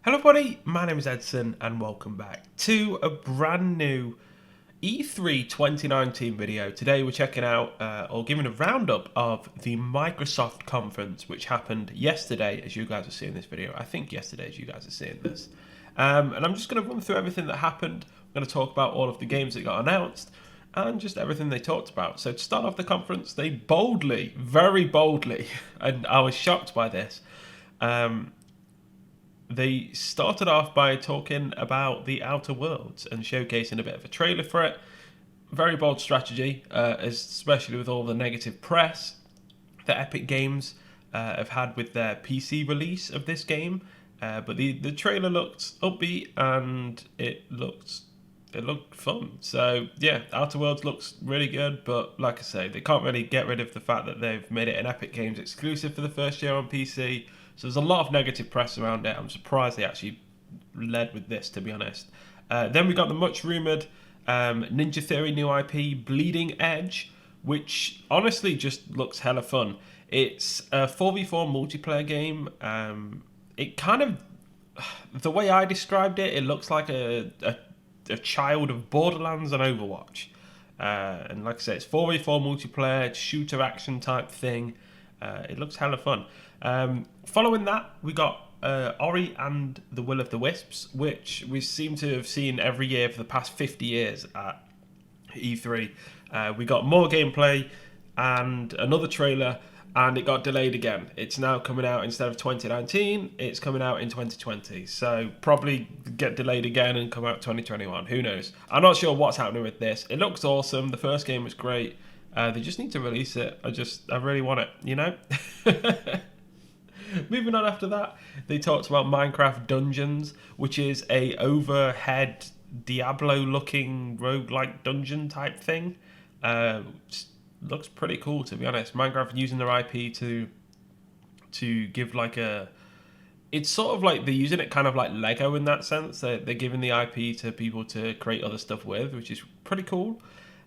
Hello everybody, my name is Edson and welcome back to a brand new E3 2019 video. Today we're checking out or giving a roundup of the Microsoft conference which happened yesterday as you guys are seeing this video. I think yesterday as you guys are seeing this. And I'm just going to run through everything that happened. I'm going to talk about all of the games that got announced and just everything they talked about. So to start off the conference, they boldly, very boldly, and I was shocked by this, they started off by talking about the Outer Worlds and showcasing a bit of a trailer for it. Very bold strategy, especially with all the negative press that Epic Games have had with their PC release of this game. But the trailer looked upbeat and it looked fun. So yeah, Outer Worlds looks really good, but like I say, they can't really get rid of the fact that they've made it an Epic Games exclusive for the first year on PC. So there's a lot of negative press around it. I'm surprised they actually led with this, to be honest. Then we got the much rumoured Ninja Theory new IP, Bleeding Edge, which honestly just looks hella fun. It's a 4v4 multiplayer game. It kind of, the way I described it, it looks like a child of Borderlands and Overwatch. And like I said, it's 4v4 multiplayer, shooter action type thing. It looks hella fun. Following that, we got Ori and the Will of the Wisps, which we seem to have seen every year for the past 50 years at E3. We got more gameplay and another trailer, and it got delayed again. It's now coming out instead of 2019, it's coming out in 2020. So probably get delayed again and come out 2021. Who knows? I'm not sure what's happening with this. It looks awesome. The first game was great. They just need to release it. I really want it, you know? Moving on after that, they talked about Minecraft Dungeons, which is a overhead Diablo-looking roguelike dungeon type thing. Looks pretty cool, to be honest. Minecraft using their IP to give like a... It's sort of like they're using it kind of like Lego in that sense. They're giving the IP to people to create other stuff with, which is pretty cool.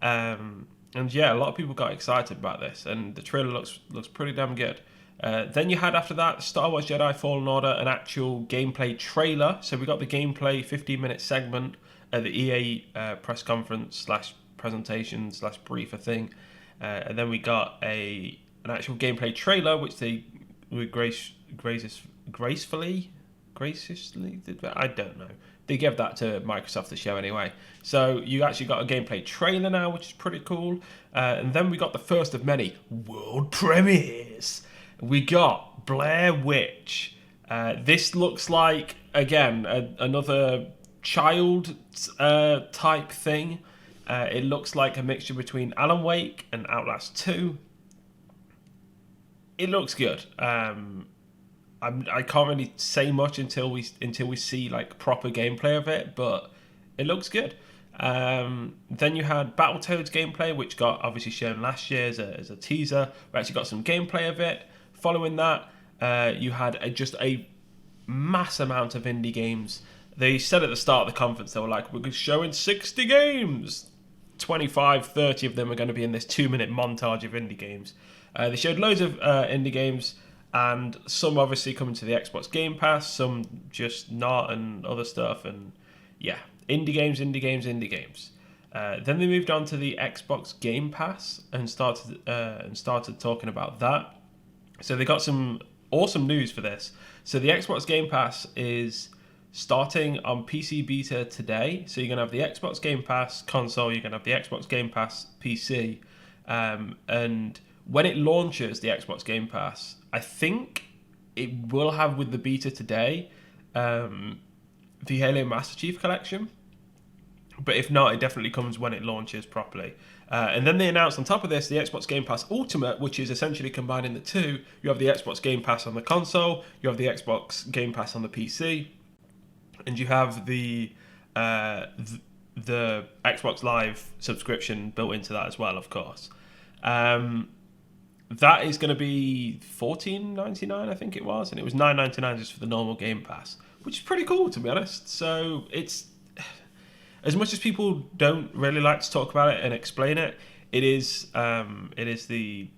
And yeah, a lot of people got excited about this, and the trailer looks pretty damn good. Then you had after that Star Wars Jedi Fallen Order, an actual gameplay trailer. So we got the gameplay 15-minute segment at the EA press conference / presentation / briefer thing, and then we got an actual gameplay trailer which they were graciously, I don't know. They gave that to Microsoft to show anyway. So you actually got a gameplay trailer now, which is pretty cool. And then we got the first of many world premieres. We got Blair Witch. This looks like, again, another child type thing. It looks like a mixture between Alan Wake and Outlast 2. It looks good. I can't really say much until we see like proper gameplay of it, but it looks good. Then you had Battletoads gameplay, which got obviously shown last year as a teaser. We actually got some gameplay of it. Following that, you had just a mass amount of indie games. They said at the start of the conference, they were like, we're showing 60 games. 25, 30 of them are going to be in this 2-minute montage of indie games. They showed loads of indie games, and some obviously coming to the Xbox Game Pass, some just not, and other stuff. And yeah, indie games. Then they moved on to the Xbox Game Pass and started talking about that. So they got some awesome news for this. So the Xbox Game Pass is starting on PC beta today. So you're going to have the Xbox Game Pass console, you're going to have the Xbox Game Pass PC. And when it launches, the Xbox Game Pass, I think it will have with the beta today the Halo Master Chief Collection. But if not, it definitely comes when it launches properly. And then they announced on top of this the Xbox Game Pass Ultimate, which is essentially combining the two. You have the Xbox Game Pass on the console, you have the Xbox Game Pass on the PC, and you have the Xbox Live subscription built into that as well, of course. That is going to be $14.99, I think it was, and it was $9.99 just for the normal Game Pass, which is pretty cool, to be honest. So it's, as much as people don't really like to talk about it and explain it, it is the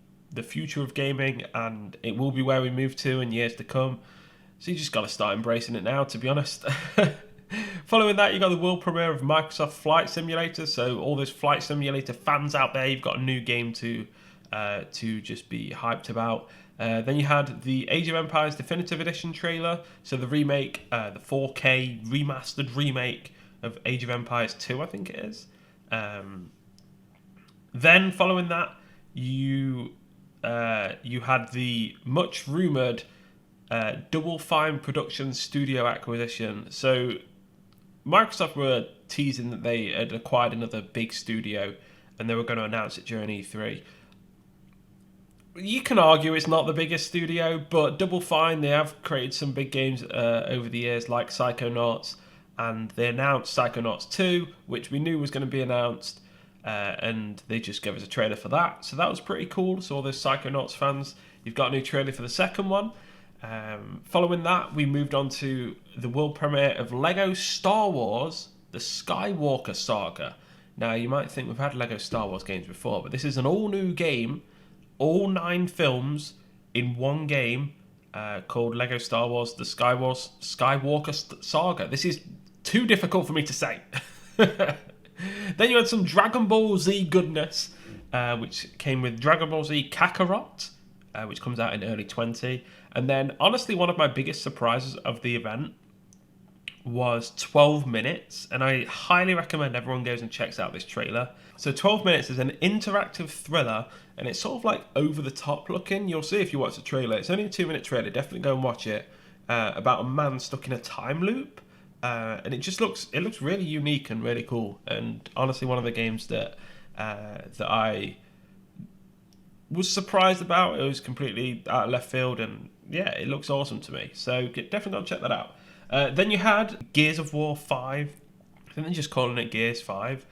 future of gaming, and it will be where we move to in years to come. So you just got to start embracing it now, to be honest. Following that, you got the world premiere of Microsoft Flight Simulator. So all those Flight Simulator fans out there, you've got a new game to just be hyped about. Then you had the Age of Empires Definitive Edition trailer. So the remake, the 4K remastered remake of Age of Empires 2, I think it is. Then following that, you had the much rumoured Double Fine Productions studio acquisition. So Microsoft were teasing that they had acquired another big studio and they were going to announce it during E3. You can argue it's not the biggest studio, but Double Fine, they have created some big games over the years, like Psychonauts, and they announced Psychonauts 2, which we knew was going to be announced, and they just gave us a trailer for that. So that was pretty cool. So all those Psychonauts fans, you've got a new trailer for the second one. Following that, we moved on to the world premiere of Lego Star Wars, the Skywalker Saga. Now, you might think we've had Lego Star Wars games before, but this is an all-new game, all 9 films in one game, called Lego Star Wars, the Skywalker Saga. This is too difficult for me to say. Then you had some Dragon Ball Z goodness, which came with Dragon Ball Z Kakarot, which comes out in early 20. And then, honestly, one of my biggest surprises of the event was 12 Minutes. And I highly recommend everyone goes and checks out this trailer. So 12 Minutes is an interactive thriller, and it's sort of like over-the-top looking. You'll see if you watch the trailer. It's only a 2-minute trailer. Definitely go and watch it. About a man stuck in a time loop. And it looks really unique and really cool. And honestly, one of the games that I was surprised about. It was completely out of left field, and yeah, it looks awesome to me. So definitely go and check that out. Then you had Gears of War 5. I think they're just calling it Gears 5,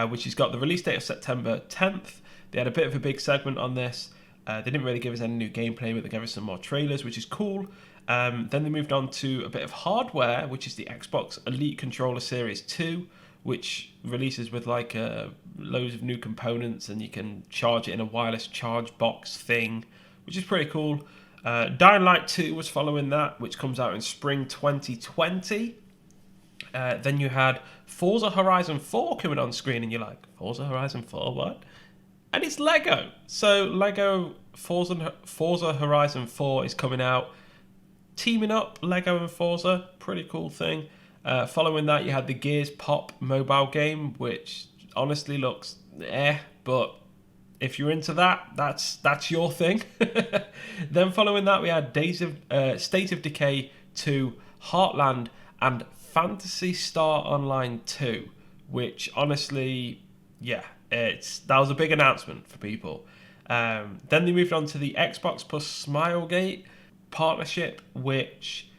which has got the release date of September 10th. They had a bit of a big segment on this. They didn't really give us any new gameplay, but they gave us some more trailers, which is cool. Then they moved on to a bit of hardware, which is the Xbox Elite Controller Series 2, which releases with like loads of new components, and you can charge it in a wireless charge box thing, which is pretty cool. Dying Light 2 was following that, which comes out in spring 2020. Then you had Forza Horizon 4 coming on screen, and you're like, Forza Horizon 4, what? And it's Lego. So Lego Forza Horizon 4 is coming out, teaming up Lego and Forza, pretty cool thing. Following that, you had the Gears Pop mobile game, which honestly looks but if you're into that, that's your thing. Then following that, we had State of Decay 2, Heartland, and Phantasy Star Online 2, which honestly, that was a big announcement for people. Then they moved on to the Xbox plus Smilegate partnership, which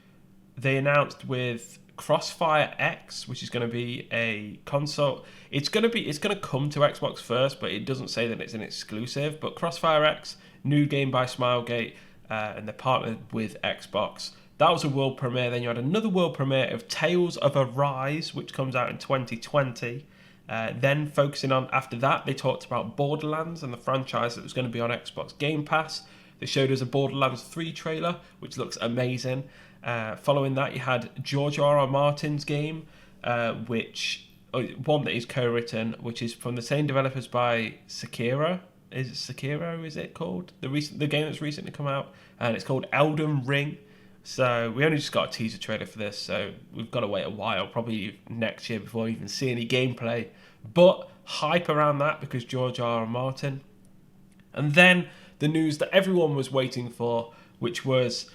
they announced with Crossfire X, which is going to be a console. It's going to come to Xbox first, but it doesn't say that it's an exclusive. But Crossfire X, new game by Smilegate, and they're partnered with Xbox. That was a world premiere. Then you had another world premiere of Tales of Arise, which comes out in 2020. Then focusing on, after that, they talked about Borderlands and the franchise that was going to be on Xbox Game Pass. They showed us a Borderlands 3 trailer, which looks amazing. Following that, you had George R.R. Martin's game, one that is co-written, which is from the same developers by Sekiro. Is it Sekiro? Is it called the game that's recently come out? And it's called Elden Ring. So we only just got a teaser trailer for this, so we've got to wait a while, probably next year, before we even see any gameplay. But hype around that because George R.R. Martin. And then the news that everyone was waiting for, which was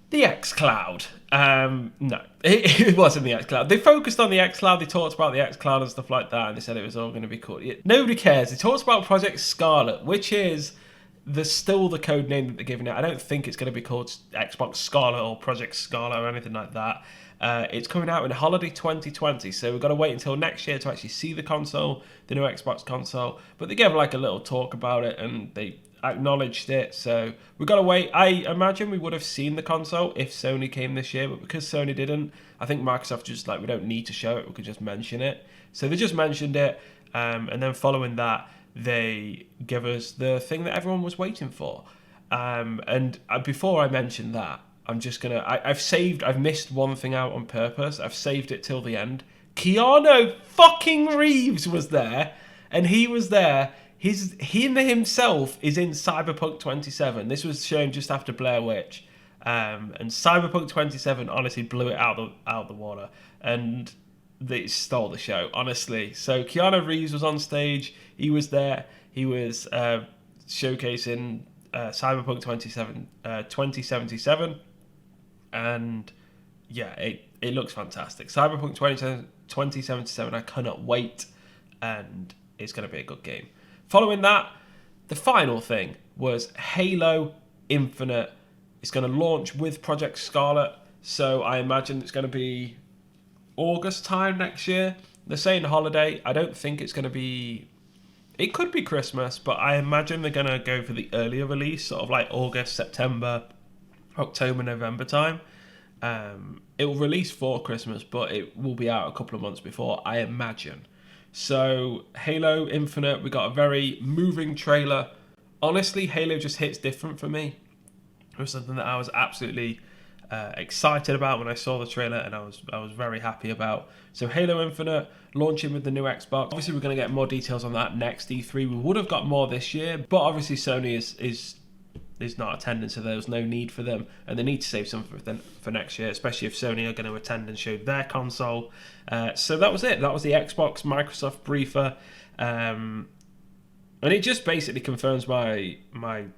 the xCloud. No, it wasn't the xCloud. They focused on the xCloud. They talked about the xCloud and stuff like that, and they said it was all going to be cool. Nobody cares. They talked about Project Scarlett, which is still the code name that they're giving it. I don't think it's going to be called Xbox Scarlett or Project Scarlett or anything like that. It's coming out in holiday 2020, so we've got to wait until next year to actually see the console, the new Xbox console. But they gave like a little talk about it, and they acknowledged it, so we've got to wait. I imagine we would have seen the console if Sony came this year, but because Sony didn't, I think Microsoft just we don't need to show it, we could just mention it. So they just mentioned it, and then following that, they give us the thing that everyone was waiting for. And before I mention that, I'm just gonna. I've missed one thing out on purpose. I've saved it till the end. Keanu fucking Reeves was there, and he was there. He himself is in Cyberpunk 27. This was shown just after Blair Witch, and Cyberpunk 27 honestly blew it out the water, and they stole the show, honestly. So Keanu Reeves was on stage. He was there. He was showcasing Cyberpunk 2077, and yeah, it looks fantastic. Cyberpunk 2077, I cannot wait, and it's going to be a good game. Following that, the final thing was Halo Infinite. It's going to launch with Project Scarlett, so I imagine it's going to be August time next year. They're saying holiday. I don't think it's going to be... It could be Christmas, but I imagine they're going to go for the earlier release, sort of like August, September, October, November time. It will release for Christmas, but it will be out a couple of months before, I imagine. So, Halo Infinite, we got a very moving trailer. Honestly, Halo just hits different for me. It was something that I was absolutely excited about when I saw the trailer, and I was very happy about. So Halo Infinite launching with the new Xbox. Obviously, we're going to get more details on that next E3. We would have got more this year, but obviously Sony is not attending, so there was no need for them, and they need to save something for next year, especially if Sony are going to attend and show their console. So that was it. That was the Xbox Microsoft briefer, and it just basically confirms my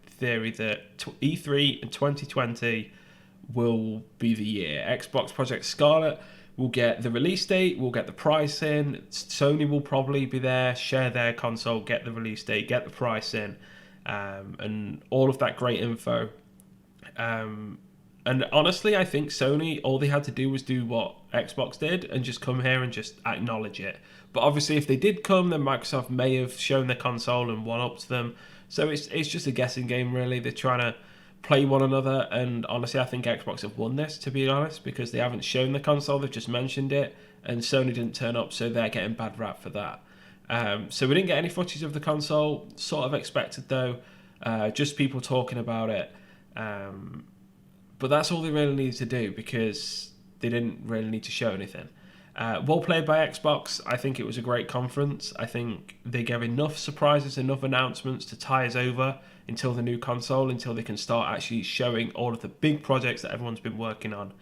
theory that E3 in 2020 will be the year. Xbox Project Scarlett will get the release date, we'll get the price in. Sony will probably be there, share their console, get the release date, get the price in, and all of that great info. And honestly, I think Sony, all they had to do was do what Xbox did and just come here and just acknowledge it. But obviously, if they did come, then Microsoft may have shown their console and one-upped them. So it's just a guessing game, really. They're trying to play one another, and honestly, I think Xbox have won this, to be honest, because they haven't shown the console, they've just mentioned it, and Sony didn't turn up, so they're getting bad rap for that. So we didn't get any footage of the console, sort of expected though, just people talking about it. But that's all they really needed to do, because they didn't really need to show anything. Well played by Xbox. I think it was a great conference. I think they gave enough surprises, enough announcements to tie us over until the new console, until they can start actually showing all of the big projects that everyone's been working on.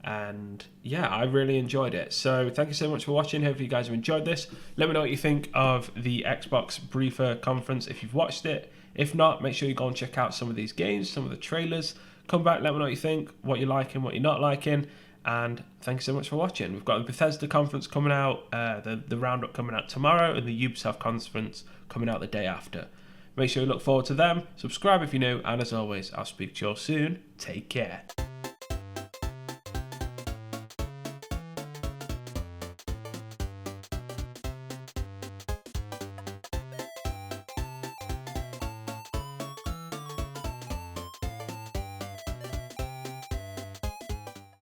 And yeah, I really enjoyed it. So thank you so much for watching. Hopefully you guys have enjoyed this. Let me know what you think of the Xbox briefer conference if you've watched it. If not, make sure you go and check out some of these games, some of the trailers. Come back, let me know what you think, what you're liking, what you're not liking. And thanks so much for watching. We've got the Bethesda conference coming out, the Roundup coming out tomorrow, and the Ubisoft conference coming out the day after. Make sure you look forward to them. Subscribe if you're new, and as always, I'll speak to you all soon. Take care.